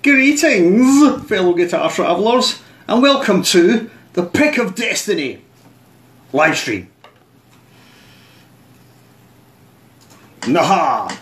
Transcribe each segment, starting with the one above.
Greetings, fellow guitar travellers, and welcome to the Pick of Destiny livestream. Naha!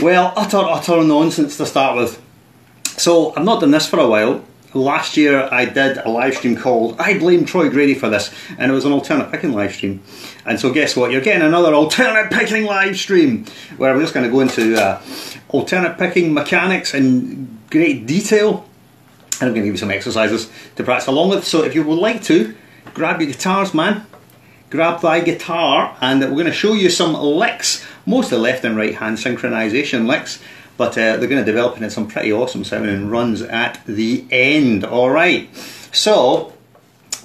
Well, utter nonsense to start with. So, I've not done this for a while. Last year I did a live stream called I Blame Troy Grady for This, and it was an alternate picking live stream. And so guess what, you're getting another alternate picking live stream, where we're just going to go into alternate picking mechanics in great detail, and I'm going to give you some exercises to practice along with. So if you would like to, grab your guitars, man. Grab thy guitar, and we're going to show you some licks, mostly left and right hand synchronization licks, but they're going to develop into some pretty awesome sounding runs at the end. Alright, so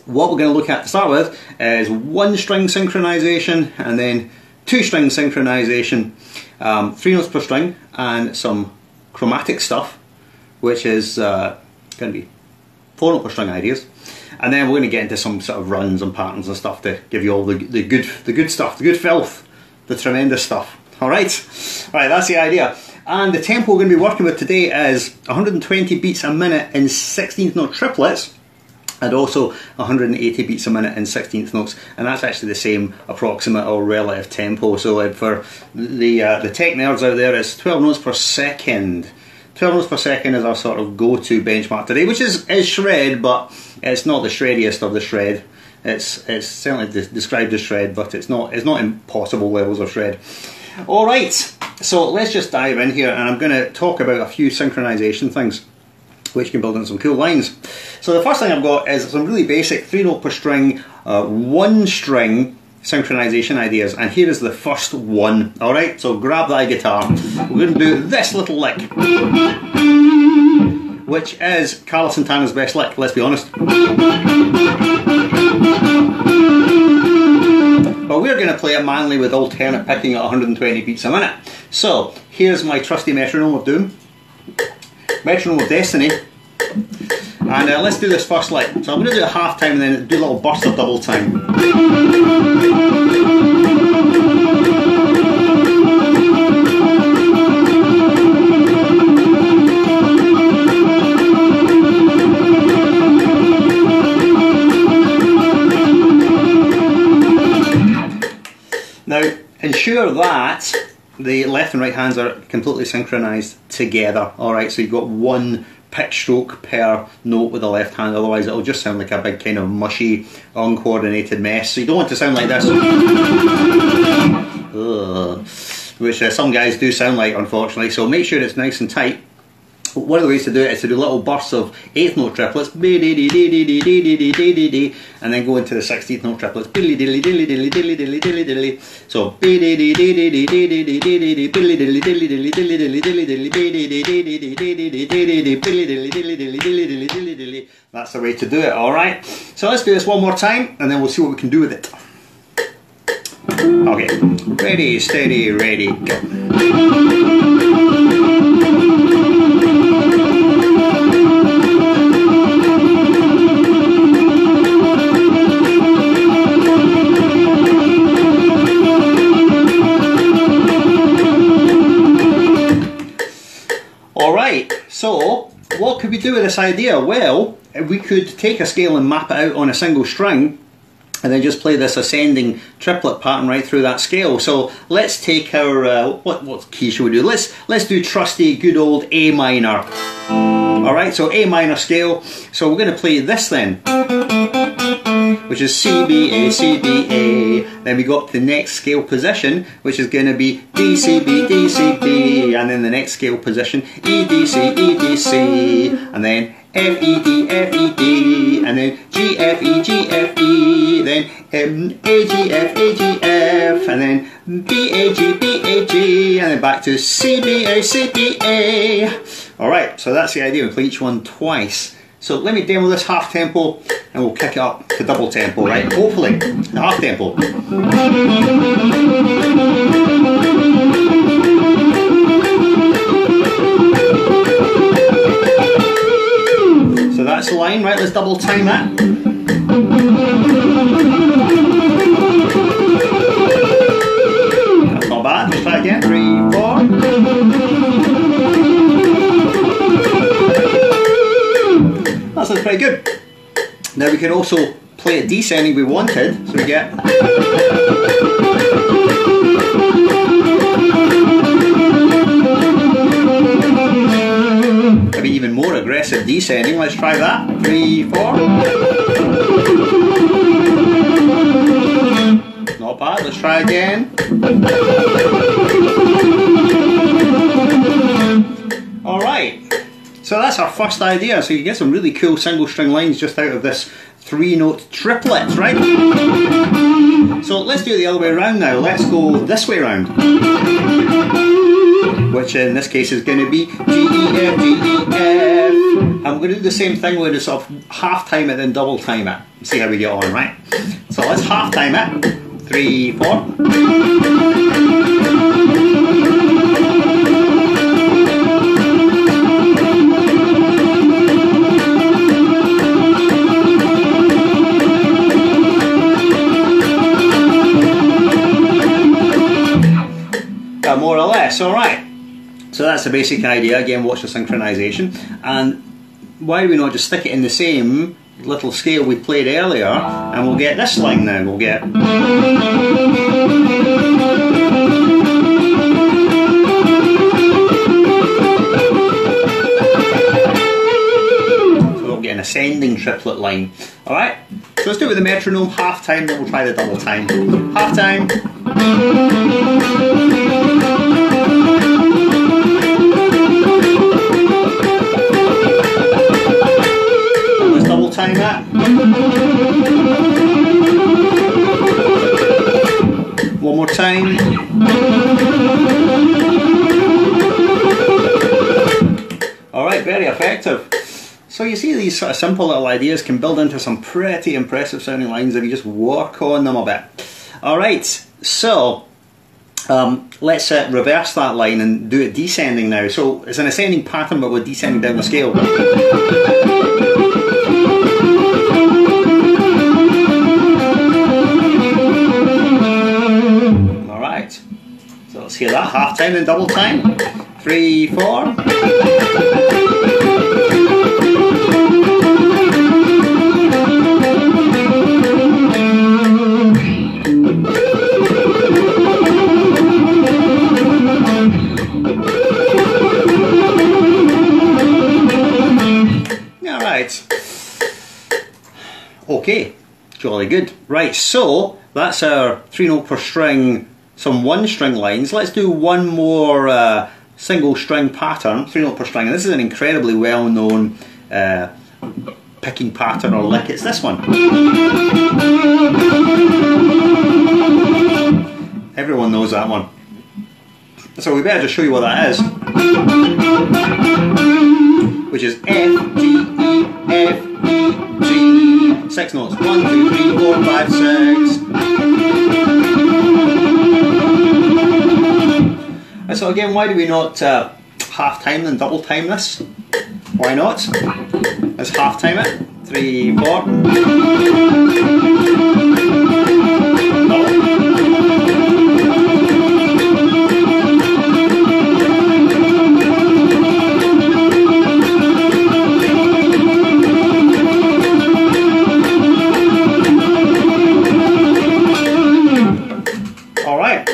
what we're going to look at to start with is 1 string synchronization, and then 2 string synchronization, 3 notes per string, and some chromatic stuff, which is going to be 4 note per string ideas. And then we're going to get into some sort of runs and patterns and stuff to give you all the good stuff, the good filth, the tremendous stuff. Alright, that's the idea. And the tempo we're going to be working with today is 120 beats a minute in 16th note triplets, and also 180 beats a minute in 16th notes, and that's actually the same approximate or relative tempo. So for the tech nerds out there, it's 12 notes per second. 12 notes per second is our sort of go-to benchmark today, which is shred, but it's not the shreddiest of the shred. It's certainly described as shred, but it's not impossible levels of shred. Alright, so let's just dive in here, and I'm going to talk about a few synchronization things which can build in some cool lines. So the first thing I've got is some really basic 3 note per string, 1 string synchronization ideas, and here is the first one. Alright, so grab thy guitar. We're going to do this little lick, which is Carlos Santana's best lick, let's be honest. But we're going to play it manually with alternate picking at 120 beats a minute. So here's my trusty metronome of doom, metronome of destiny, and let's do this first lick. So I'm going to do it half time and then do a little burst of double time. Now, ensure that the left and right hands are completely synchronized together. Alright, so you've got 1 pick stroke per note with the left hand, otherwise it'll just sound like a big kind of mushy, uncoordinated mess. So you don't want to sound like this. Which some guys do sound like, unfortunately, so make sure it's nice and tight. One of the ways to do it is to do little bursts of 8th note triplets, and then go into the 16th note triplets. So that's the way to do it, alright? So let's do this one more time, and then we'll see what we can do with it. Okay, ready, steady, ready, go. Alright, so what could we do with this idea? Well, we could take a scale and map it out on a single string, and then just play this ascending triplet pattern right through that scale. So let's take our, what key should we do? Let's do trusty good old A minor. Alright, so A minor scale. So we're going to play this then. which is C, B, A, C, B, A. Then we go up to the next scale position, which is going to be D, C, B, D, C, B. And then the next scale position, E, D, C, E, D, C. And then F, E, D, F, E, D. And then G, F, E, G, F, E. Then A, G, F, A, G, F. And then B, A, G, B, A, G. And then back to C, B, A, C, B, A. Alright, so that's the idea. We play each one twice. So let me demo this half tempo and we'll kick it up to double tempo, right? Hopefully, the half tempo. So that's the line, right? Let's double time that. That's not bad. Let's try again. 3, 4. That sounds pretty good. Now we can also play it descending if we wanted, so we get maybe even more aggressive descending. Let's try that. 3, 4. Not bad. Let's try again. Alright. So that's our first idea, so you get some really cool single string lines just out of this 3-note triplet, right? So let's do it the other way around now. Let's go this way around, which in this case is going to be G, E, F, G, E, F. And we're going to do the same thing, we're going to sort of half time it then double time it. See how we get on, right? So let's half time it. 3, 4. More or less, alright. So that's the basic idea. Again, watch the synchronization. And why do we not just stick it in the same little scale we played earlier, and we'll get this line now. We'll get. So we'll get an ascending triplet line. Alright? So let's do it with the metronome, half time, then we'll try the double time. Half time. Let's double time that. One more time. Alright, very effective. So you see these sort of simple little ideas can build into some pretty impressive sounding lines if you just work on them a bit. Alright, so let's reverse that line and do it descending now. So it's an ascending pattern but we're descending down the scale. Alright, so let's hear that, half time and double time. 3, 4. Okay, jolly good. Right, so that's our 3-note per string, some 1-string lines. Let's do one more single string pattern, 3-note per string. And this is an incredibly well-known picking pattern or lick. It's this one. Everyone knows that one. So we better just show you what that is. Which is F, G, E, F, E, G. 6 notes. 1, 2, 3, 4, 5, 6. So again, why do we not half time and double time this? Why not? Let's half time it. 3, 4.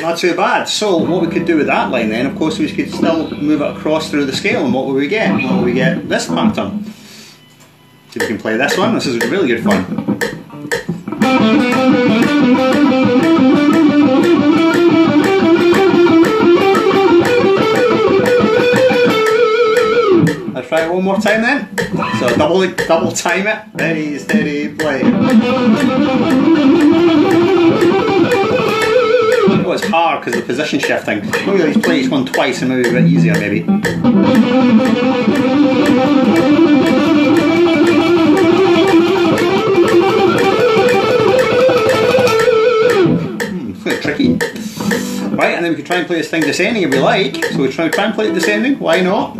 Not too bad. So what we could do with that line then, of course, we could still move it across through the scale, and what will we get? Well, we get this pattern. So we can play this one. This is really good fun. Let's try it one more time then. So double time it. Ready, steady, play. Oh, it's hard because of the position shifting. Maybe let's play each one twice and maybe a bit easier maybe. It's quite tricky. Right, and then we can try and play this thing descending if we like. So we try and play it descending, why not?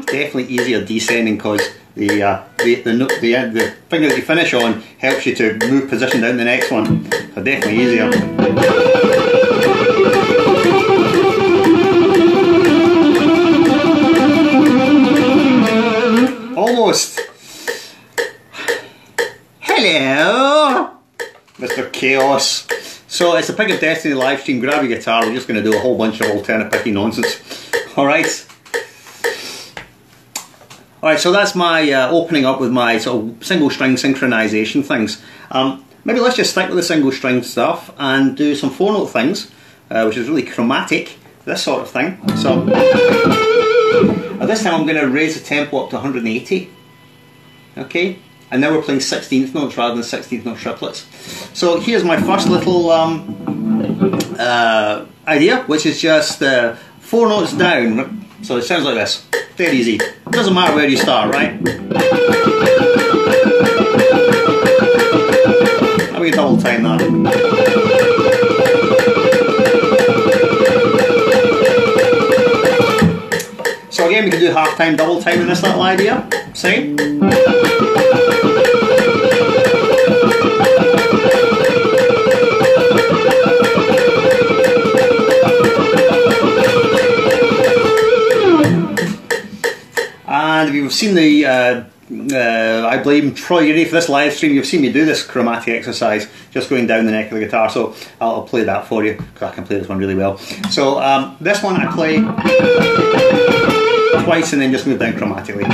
Definitely easier descending because the finger that you finish on helps you to move position down the next one. So definitely easier. Almost. Hello, Mr. Chaos. So it's a Pick of Destiny live stream. Grab your guitar. We're just going to do a whole bunch of alternate picky nonsense. Alright. Alright, so that's my opening up with my sort of single string synchronization things. Maybe let's just stick with the single string stuff and do some 4-note things, which is really chromatic, this sort of thing. So this time I'm going to raise the tempo up to 180. Okay? And now we're playing 16th notes rather than 16th note triplets. So here's my first little idea, which is just 4 notes down. So it sounds like this. Dead easy. Doesn't matter where you start, right? Now we can double time that. So again, we can do half time, double time in this little idea. See? And if you've seen the, I blame Troy Uri for this live stream, you've seen me do this chromatic exercise, just going down the neck of the guitar, so I'll play that for you, because I can play this one really well. So this one I play twice and then just move down chromatically.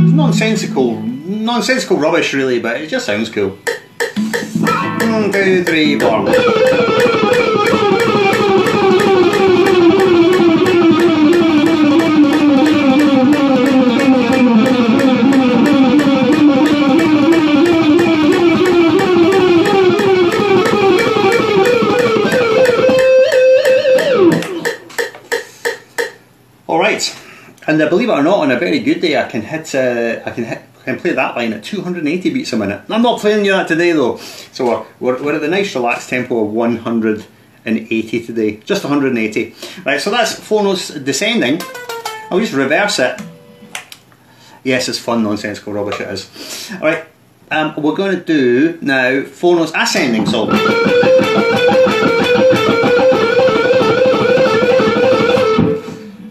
It's nonsensical rubbish really, but it just sounds cool. 1, 2, 3, 4. And believe it or not, on a very good day, I can play that line at 280 beats a minute. I'm not playing you that today though. So we're at the nice relaxed tempo of 180 today, just 180. Right, so that's 4 notes descending. I'll just reverse it. Yes, it's fun, nonsensical rubbish it is. All right, we're going to do now 4 notes ascending. So.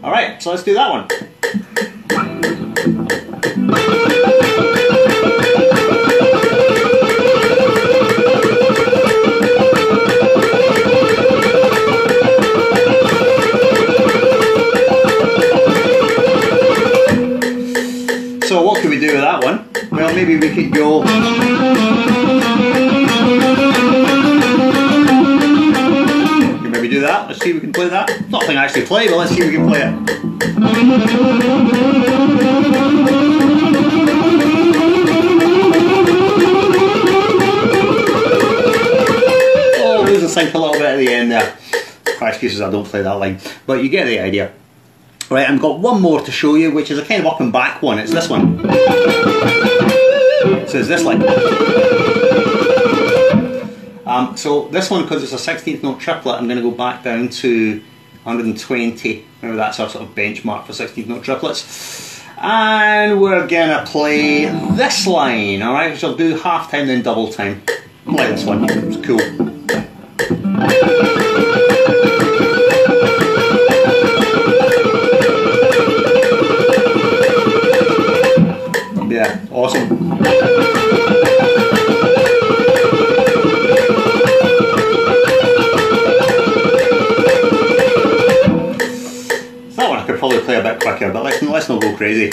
Alright, so let's do that one. So what can we do with that one? Well, maybe we could go... Maybe do that. Let's see if we can play that. Nothing I actually play, but let's see if we can play it. Oh, lose the sync a little bit at the end there. Excuses, I don't play that line, but you get the idea. Right, I've got one more to show you, which is a kind of up and back one. It's this one. So it's this line. So this one, because it's a 16th note triplet, I'm going to go back down to 120. Remember, that's our sort of benchmark for 16th note triplets. And we're going to play this line, alright, which I'll do half time then double time. I like this one, it's cool. Yeah, awesome. let's not go crazy.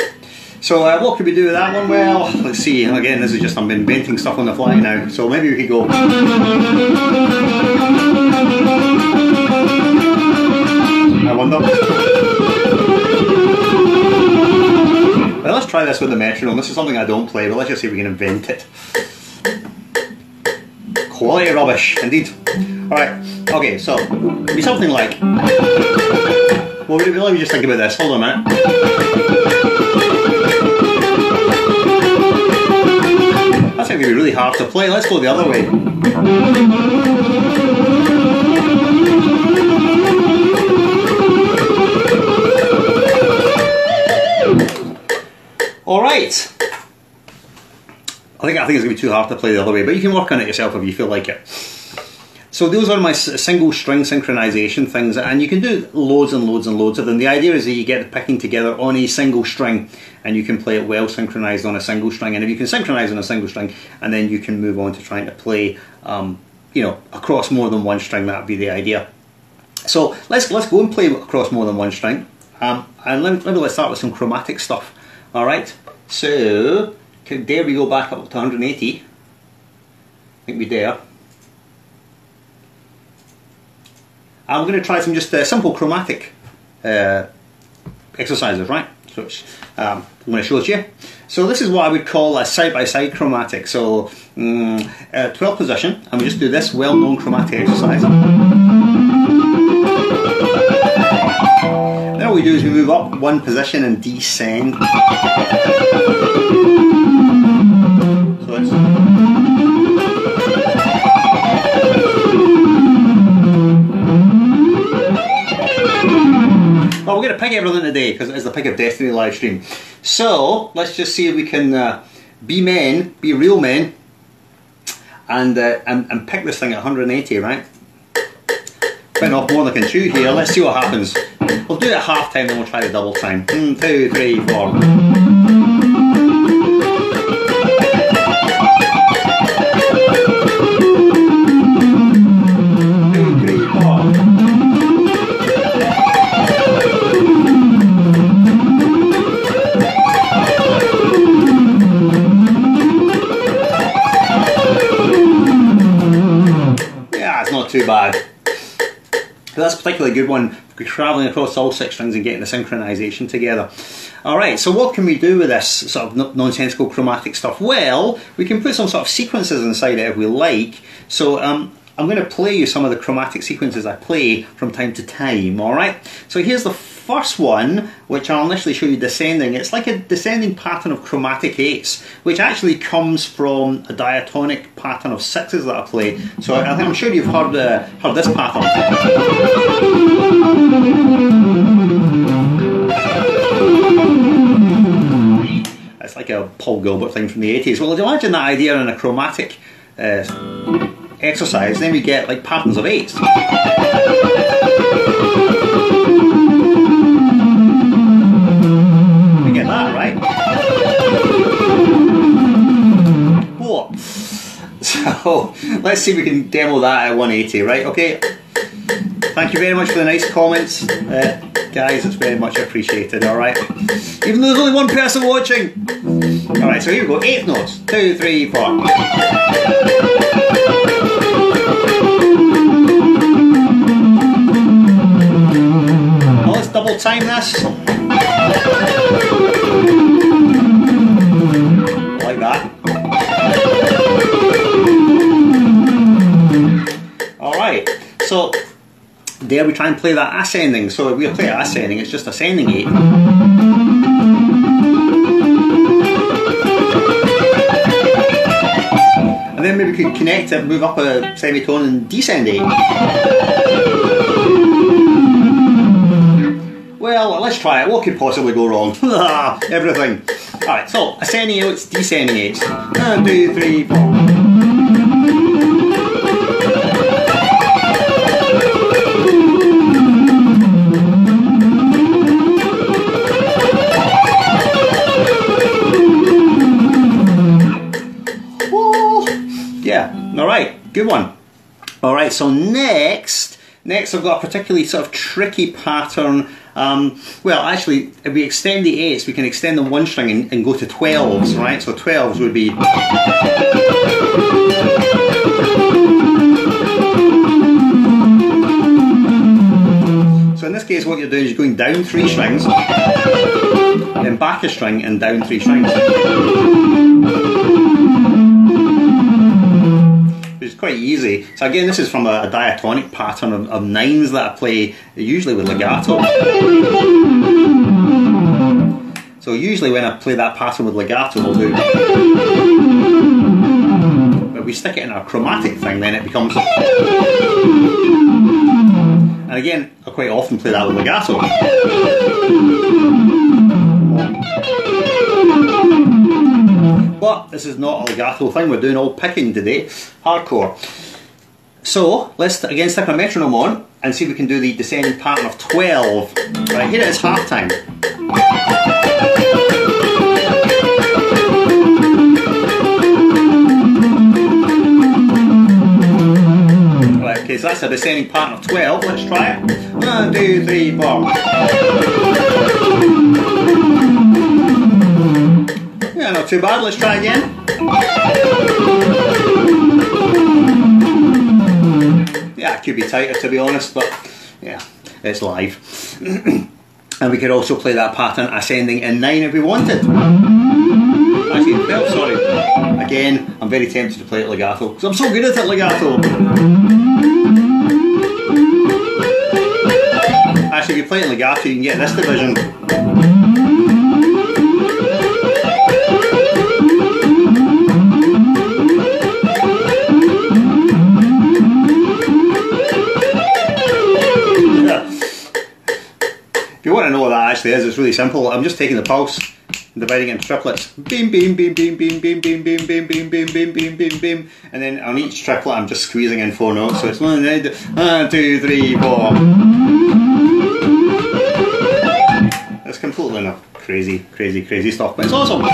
So what could we do with that one? Well, let's see. Again, this is just, I'm inventing stuff on the fly now. So maybe we could go. I wonder. Well, let's try this with the metronome. This is something I don't play, but let's just see if we can invent it. Quality rubbish, indeed. Alright, okay, so it'd be something like. Well, let me just think about this. Hold on a minute. That's going to be really hard to play. Let's go the other way. Alright. I think it's going to be too hard to play the other way, but you can work on it yourself if you feel like it. So those are my single string synchronization things, and you can do loads and loads and loads of them. The idea is that you get the picking together on a single string, and you can play it well synchronized on a single string. And if you can synchronize on a single string, and then you can move on to trying to play, you know, across more than one string, that would be the idea. So let's go and play across more than one string, and let's start with some chromatic stuff. All right. So there we go, back up to 180. I think we dare. I'm going to try some just simple chromatic exercises, right? So I'm going to show it to you. So this is what I would call a side-by-side chromatic. So 12th position, and we just do this well-known chromatic exercise. Then all we do is we move up one position and descend. So it's well, we're going to pick everything today because it is the Pick of Destiny live stream. So let's just see if we can be men, be real men, and pick this thing at 180, right? Been off more than I can chew here. Let's see what happens. We'll do it at half time, then we'll try the double time. 1, 2, 3, 4. Too bad. But that's a particularly good one for travelling across all 6 strings and getting the synchronisation together. Alright, so what can we do with this sort of nonsensical chromatic stuff? Well, we can put some sort of sequences inside it if we like. So I'm going to play you some of the chromatic sequences I play from time to time, alright? So here's the first one, which I'll initially show you descending. It's like a descending pattern of chromatic 8s, which actually comes from a diatonic pattern of 6s that I play. So I'm sure you've heard this pattern. It's like a Paul Gilbert thing from the 80s. Well, imagine that idea in a chromatic exercise, then we get like patterns of 8s. So let's see if we can demo that at 180, right? Okay. Thank you very much for the nice comments, guys. It's very much appreciated. All right. Even though there's only one person watching. All right. So here we go. 8 notes. 2, 3, 4. Well, let's double time this. Like that. Alright, so there we try and play that ascending. So if we play it ascending, it's just ascending 8. And then maybe we could connect it, move up a semitone and descend 8. Well, let's try it. What could possibly go wrong? Everything. Alright, so ascending 8s, descending 8s. 1, 2, 3, 4. Alright, good one. Alright, so next I've got a particularly sort of tricky pattern Well, actually, if we extend the 8s, we can extend them one string and go to 12s, right? So 12s would be... So in this case, what you're doing is you're going down 3 strings, then back a string and down 3 strings. It's quite easy. So again, this is from a diatonic pattern of 9s that I play, usually with legato. So usually when I play that pattern with legato, we'll do... But if we stick it in our chromatic thing, then it becomes... And again, I quite often play that with legato. But this is not a legato thing, we're doing all picking today, hardcore. So let's again stick our metronome on and see if we can do the descending pattern of 12. Right, here it is half time. Right, okay, so that's a descending pattern of 12. Let's try it. 1, 2, 3, 4. Yeah, not too bad. Let's try again. Yeah, it could be tighter to be honest, but yeah, it's live. And we could also play that pattern ascending in 9 if we wanted. Actually, in 12, sorry. Again, I'm very tempted to play it legato because I'm so good at it legato. Actually, if you play it legato, you can get this division. If you want to know what that actually is, it's really simple. I'm just taking the pulse and dividing it into triplets. Beam, beam, beam, beam, beam, beam, beam, beam, beam, beam, beam, beam, beam, beam, beam. And then on each triplet I'm just squeezing in 4 notes. So it's 1, 2, 3, 4. It's completely enough. Crazy, crazy, crazy stuff, but it's awesome.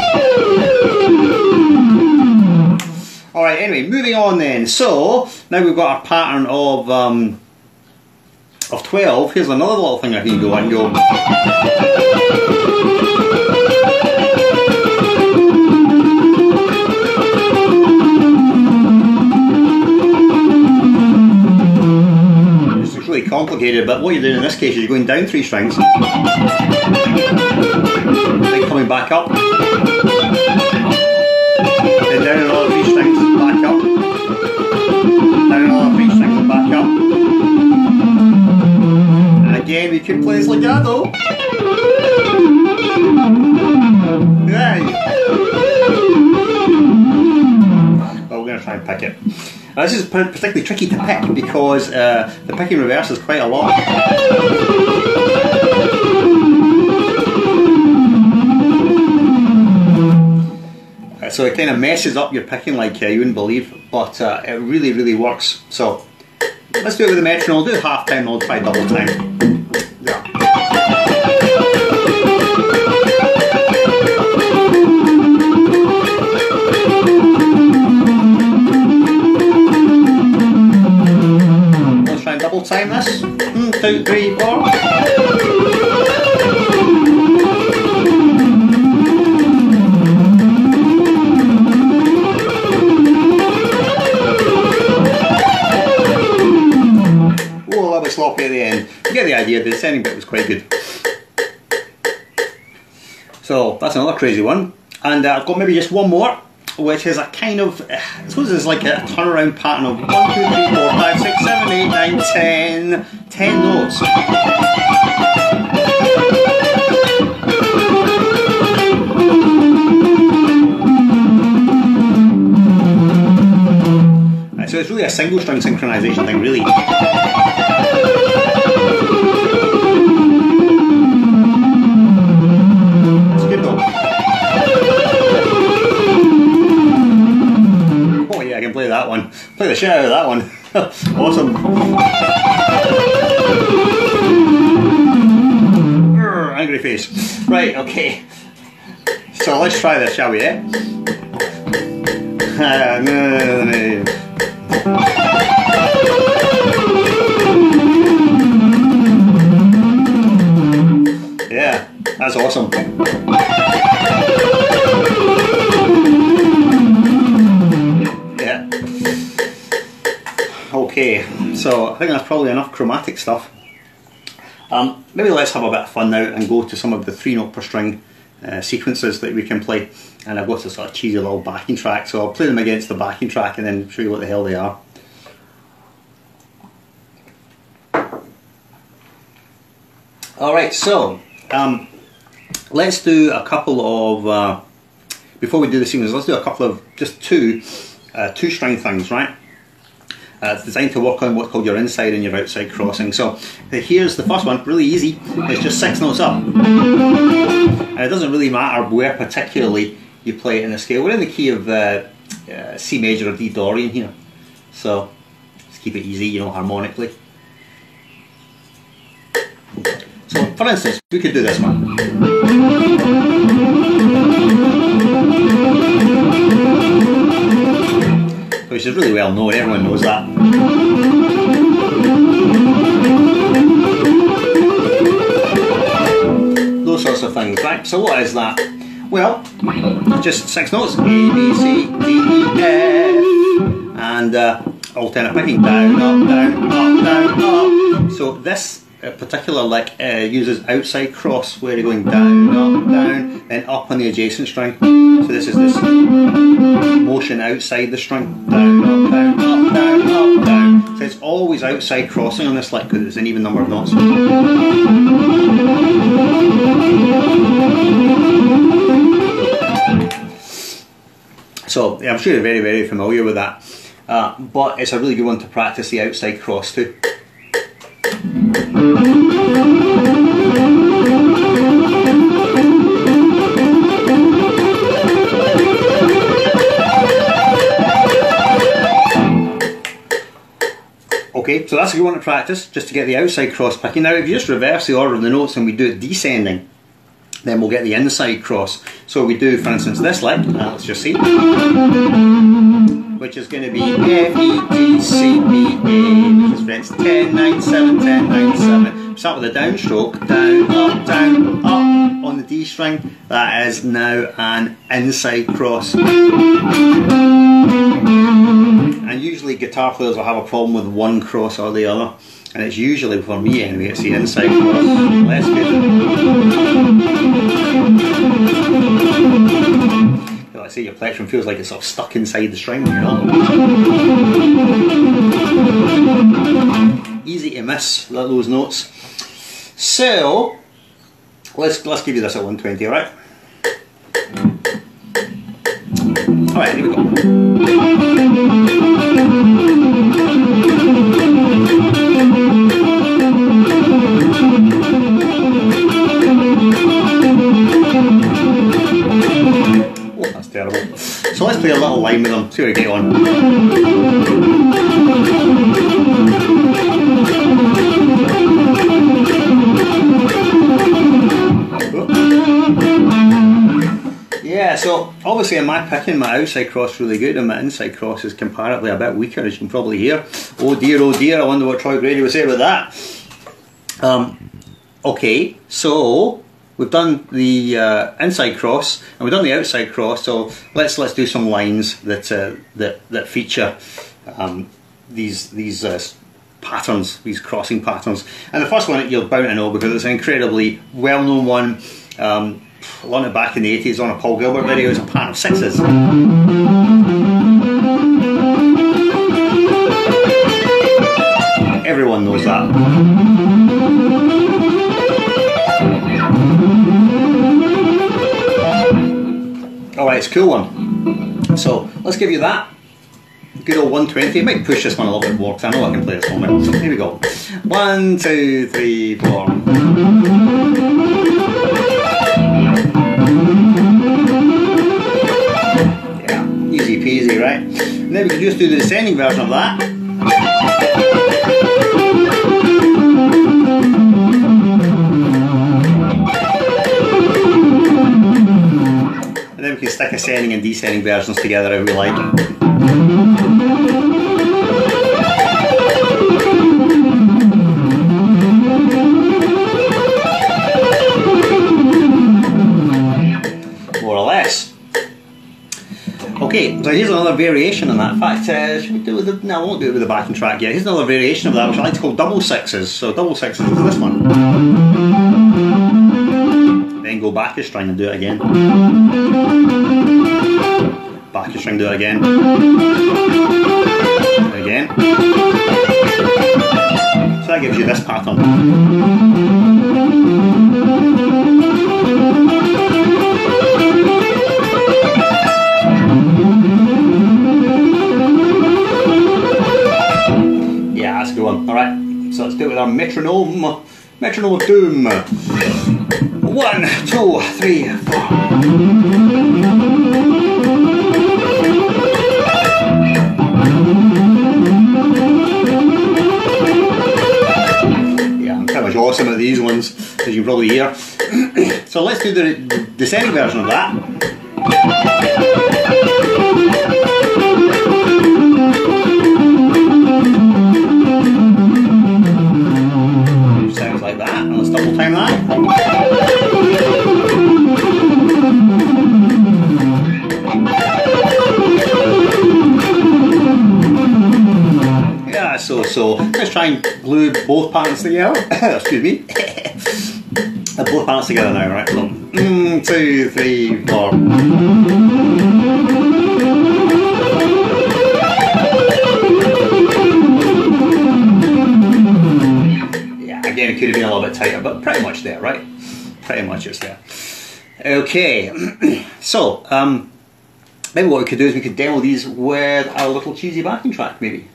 Alright, anyway, moving on then. So, now we've got our pattern of 12. Here's another little thing I can go and go. This is really complicated, but what you're doing in this case is you're going down 3 strings, then coming back up, then down another 3 strings, back up, down another 3 strings and back up. Again, we could play this legato. Right. But we're going to try and pick it. Now, this is particularly tricky to pick because the picking reverse is quite a lot. So it kind of messes up your picking like you wouldn't believe, but it really, really works. So let's do it with the metronome. I'll do half time and I'll try double time. Yeah. Let's try and double time this. 1, 2, 3, 4. Sloppy at the end. You get the idea, the descending bit was quite good. So that's another crazy one. And I've got maybe just one more, which is a kind of, I suppose it's like a turnaround pattern of 1, 2, 3, 4, 5, 6, 7, 8, 9, 10 notes. So it's really a single string synchronization thing, really. It's good though. Oh yeah, I can play that one. Play the shit out of that one. Awesome. Angry face. Right, okay. So let's try this, shall we, eh? No. Okay, so I think that's probably enough chromatic stuff. Maybe let's have a bit of fun now and go to some of the 3-note per string sequences that we can play. And I've got a sort of cheesy little backing track, so I'll play them against the backing track and then show you what the hell they are. Alright, so let's do a couple of, before we do the sequences, let's do a couple of just two string things, right? It's designed to work on what's called your inside and your outside crossing. So here's the first one, really easy. It's just 6 notes up. And it doesn't really matter where particularly you play it in the scale. We're in the key of C major or D Dorian here. So just keep it easy, you know, harmonically. So for instance, we could do this one. Which is really well known, everyone knows that. Those sorts of things, right? So what is that? Well, just 6 notes, A, B, C, D, E, F, and alternate picking, down, up, down, up, down, up. So this particular lick uses outside cross, where you're going down, then up on the adjacent string. So this is this motion outside the string, down, up, down, up, down, up, down. So it's always outside crossing on this lick because it's an even number of notes. So yeah, I'm sure you're very, very familiar with that, but it's a really good one to practice the outside cross too. Okay, so that's what you want to practice, just to get the outside cross picking. Now if you just reverse the order of the notes and we do it descending, then we'll get the inside cross. So we do, for instance, this lick, let's just see, which is going to be F, E, D, C, B, A, which is friends 10, 9, 7, 10, 9, 7. Start with a downstroke, down, up, on the D string. That is now an inside cross. And usually guitar players will have a problem with one cross or the other. And it's usually, for me anyway, it's the inside cross. Let's get it. Like I say, your plectrum feels like it's sort of stuck inside the string, you know. Easy to miss those notes. So let's give you this at 120, alright? Alright, here we go. Oh, that's terrible. So let's play a little line with them, see how we get on. Yeah, so obviously in my picking, my outside cross really good and my inside cross is comparatively a bit weaker, as you can probably hear. Oh dear, I wonder what Troy Grady would say about that. Okay, so we've done the inside cross and we've done the outside cross, so let's do some lines that that feature these patterns, these crossing patterns. And the first one you're bound to know because it's an incredibly well-known one. I learned it back in the 80s on a Paul Gilbert video. It's a pattern of 6s. Everyone knows that. Alright, it's a cool one. So let's give you that. Good old 120. I might push this one a little bit more because I know I can play this one well. So here we go. 1, 2, 3, 4. Easy peasy, right? And then we can just do the descending version of that. And then we can stick ascending and descending versions together if we like. More or less. Okay, So here's another variation on that. In fact, should we do it with the... No, I won't do it with the backing track yet. Here's another variation of that, which I like to call double sixes. So double sixes is this one. Then go back a string and do it again. Back a string, do it again. Again. So that gives you this pattern. Yeah, that's a good one. Alright, so let's do it with our metronome. Metronome of doom. 1, 2, 3, 4. Awesome at these ones, as you can probably hear. So let's do the descending version of that. Sounds like that, and let's double time that. So let's try and glue both patterns together. Excuse me. Both patterns together now, right? So, 2, 3, 4. Yeah, again, it could have been a little bit tighter, but pretty much there, right? Pretty much it's there. Okay, so maybe what we could do is we could demo these with a little cheesy backing track, maybe.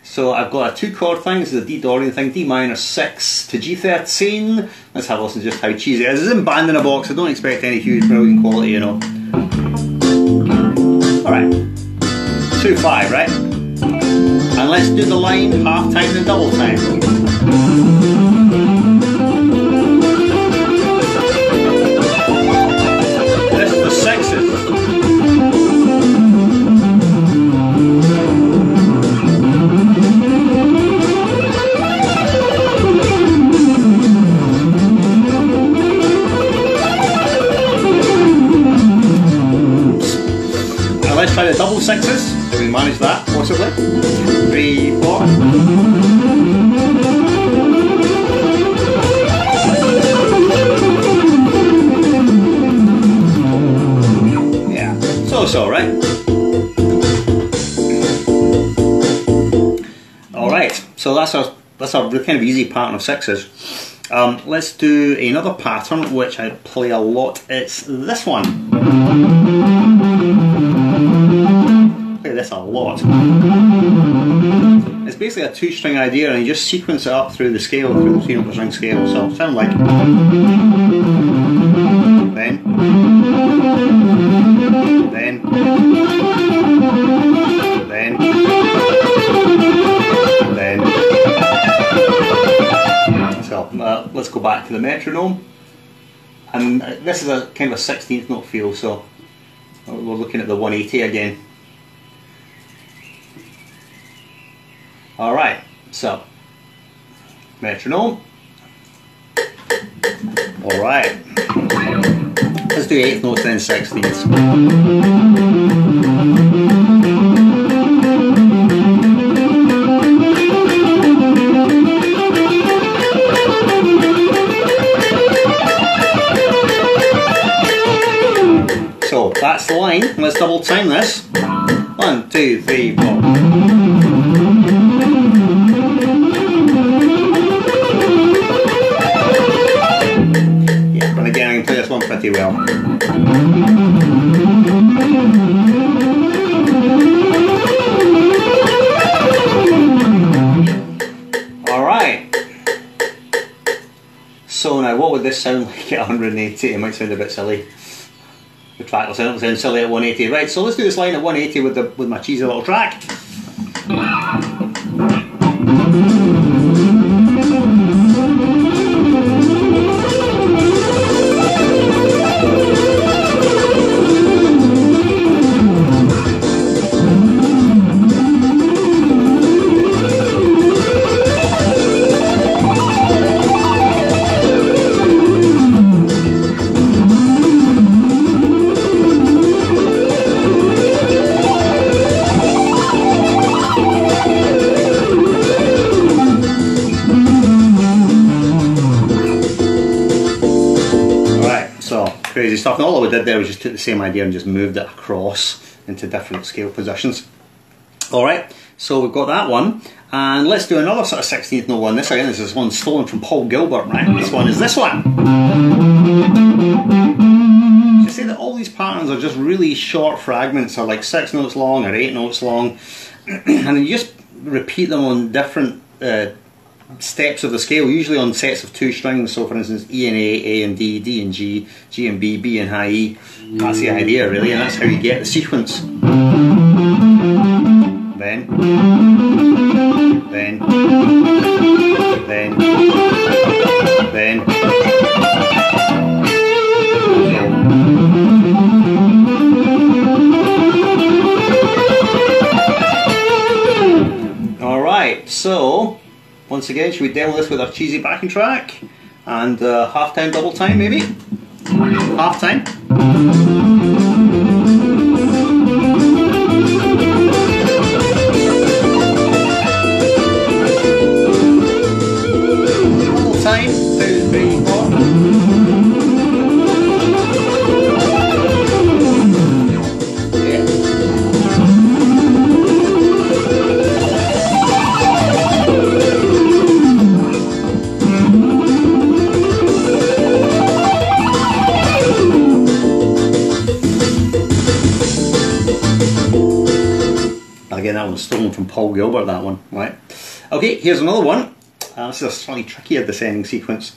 So I've got a 2-chord thing, this is a D Dorian thing, D minor 6 to G13. Let's have a listen to just how cheesy it is. It's in band in a box, I don't expect any huge brilliant quality, you know. Alright, 2, 5, right? And let's do the line half time and double time. This is the sixes. Let's try the double sixes. We can manage that possibly. 3, 4. Yeah, so right. All right. So that's a kind of easy pattern of sixes. Let's do another pattern which I play a lot. It's this one. This a lot. It's basically a 2-string idea, and you just sequence it up through the scale, through the 3 string scale. So sound like then, so let's go back to the metronome, and this is a kind of a 16th note feel. So we're looking at the 180 again. Alright, so metronome. Alright, let's do 8th notes then 16ths. So that's the line. Let's double time this. 1, 2, 3, 4. Again, I can play this one pretty well. Alright. So now what would this sound like at 180? It might sound a bit silly. The track will sound silly at 180. Right, so let's do this line at 180 with my cheesy little track. crazy stuff. And all I did there was just took the same idea and just moved it across into different scale positions. Alright, so we've got that one. And let's do another sort of 16th note one. This again is this one stolen from Paul Gilbert, right? This one is this one. You see that all these patterns are just really short fragments, are like 6 notes long or 8 notes long. And then you just repeat them on different steps of the scale, usually on sets of 2 strings. So for instance, E and A and D, D and G, G and B, B and high E. That's the idea really, and that's how you get the sequence. Then, alright, so once again, should we demo this with our cheesy backing track and half-time, double time maybe? Half-time. Time, 2, 3, 4. Yeah. Again, that one's stolen from Paul Gilbert, that one, right? Okay, here's another one. This is a slightly trickier descending sequence.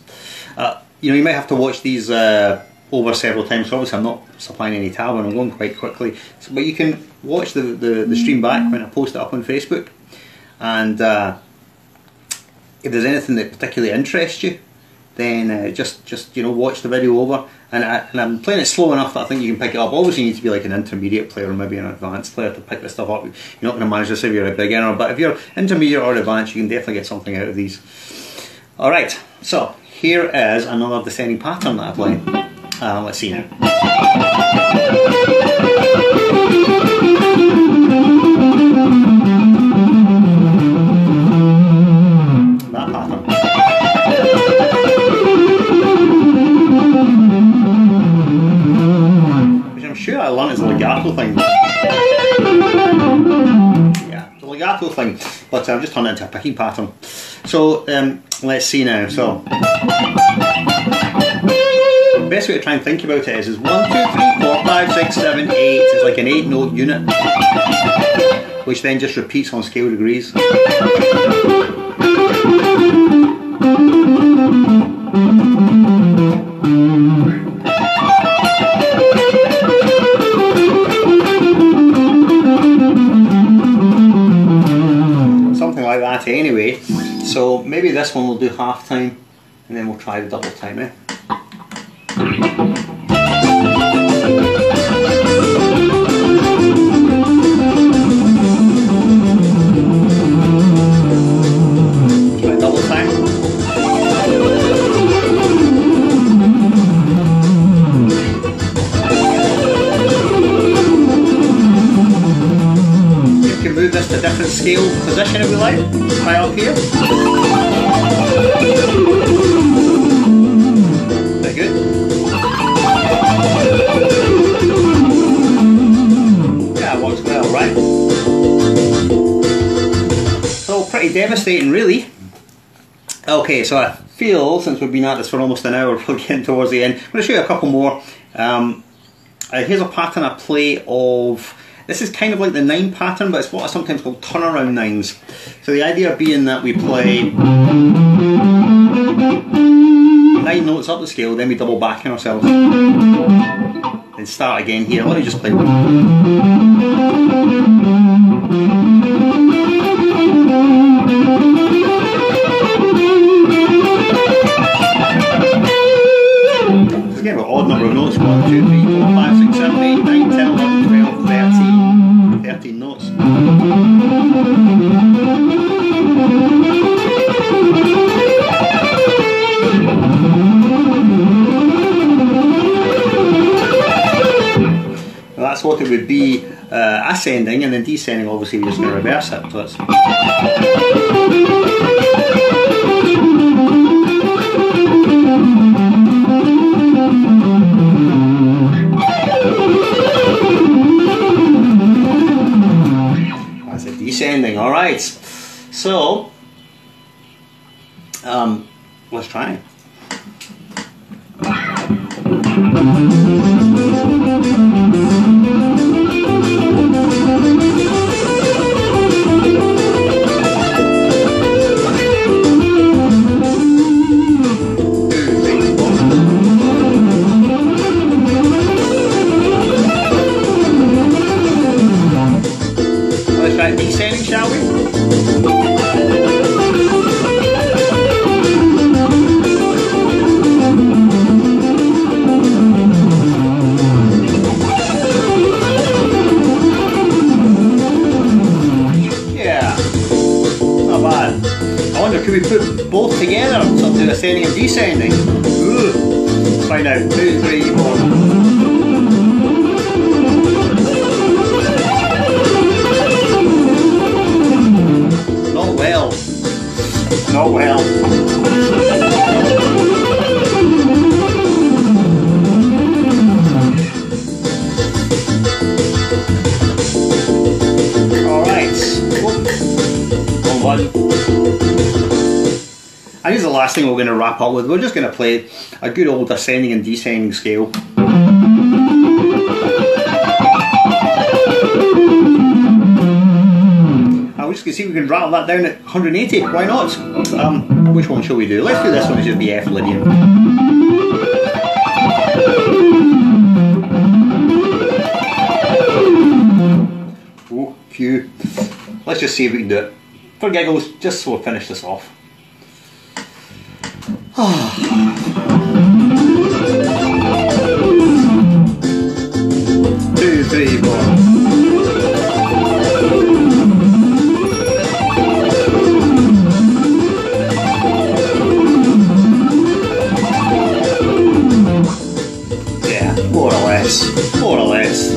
You know, you might have to watch these over several times. So obviously I'm not supplying any tab and I'm going quite quickly. So, but you can watch the stream back when I post it up on Facebook. And if there's anything that particularly interests you, then just you know, watch the video over. And I'm playing it slow enough that I think you can pick it up. Obviously you need to be like an intermediate player or maybe an advanced player to pick this stuff up. You're not going to manage this if you're a beginner, but if you're intermediate or advanced, you can definitely get something out of these. Alright, so here is another descending pattern that I play. Let's see now. That pattern. Sure, I learned it's a legato thing. Yeah, it's a legato thing, but I've just turned it into a picking pattern. So let's see now. So the best way to try and think about it is 1, 2, 3, 4, 5, 6, 7, 8. It's like an 8-note unit, which then just repeats on scale degrees. Like that anyway, so maybe this one we'll do half time and then we'll try the double time, eh? Try double time. You can move this to different scale position if we like. Try up here. Very good. Yeah, it works well, right? So pretty devastating really. Okay, so I feel since we've been at this for almost an hour, we're getting towards the end. I'm going to show you a couple more. Here's a pattern I play of. This is kind of like the 9 pattern, but it's what I sometimes call turnaround 9s. So the idea being that we play 9 notes up the scale, then we double back in ourselves. Then start again here. Let me just play one. It's again an odd number of notes. 1, 2, 3, 4, 5, 6, 7, 8, 9, 10, 11, 12, 13 notes. Well, that's what it would be ascending, and then descending obviously we're just going to reverse it. So it's descending. All right. So let's try. Let's try descending, shall we? Could we put both together? Something ascending and descending? Ooh. Let's find out. 2, 3, 4. Not well. Not well. Alright. Wrong one. I think the last thing we're going to wrap up with, we're just going to play a good old ascending and descending scale. And we're just going to see if we can rattle that down at 180, why not? Which one shall we do? Let's do this one, it's just the F linear. Oh, phew. Let's just see if we can do it. For giggles, just so we'll finish this off. 2, 3, 4. Yeah, more or less. More or less.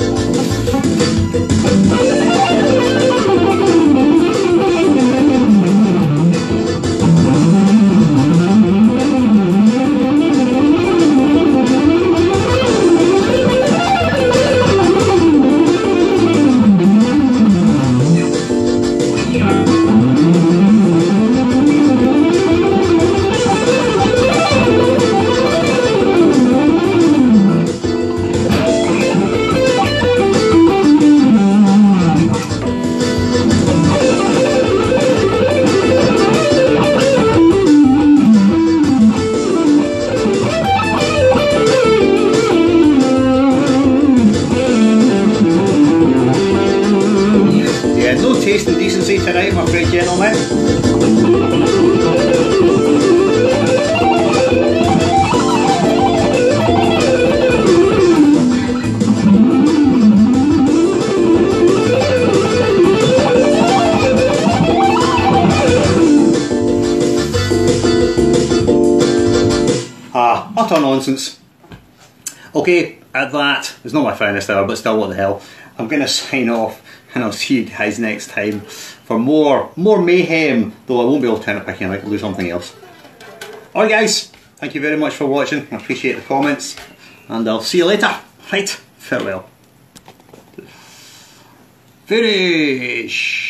Taste and decency tonight, my great gentlemen. Utter nonsense. Okay, at that, it's not my finest hour, but still, what the hell. I'm going to sign off, and I'll see you guys next time for more mayhem, though I won't be able to turn it back in, I might do something else. Alright guys, thank you very much for watching, I appreciate the comments, and I'll see you later. Right, farewell. Finish!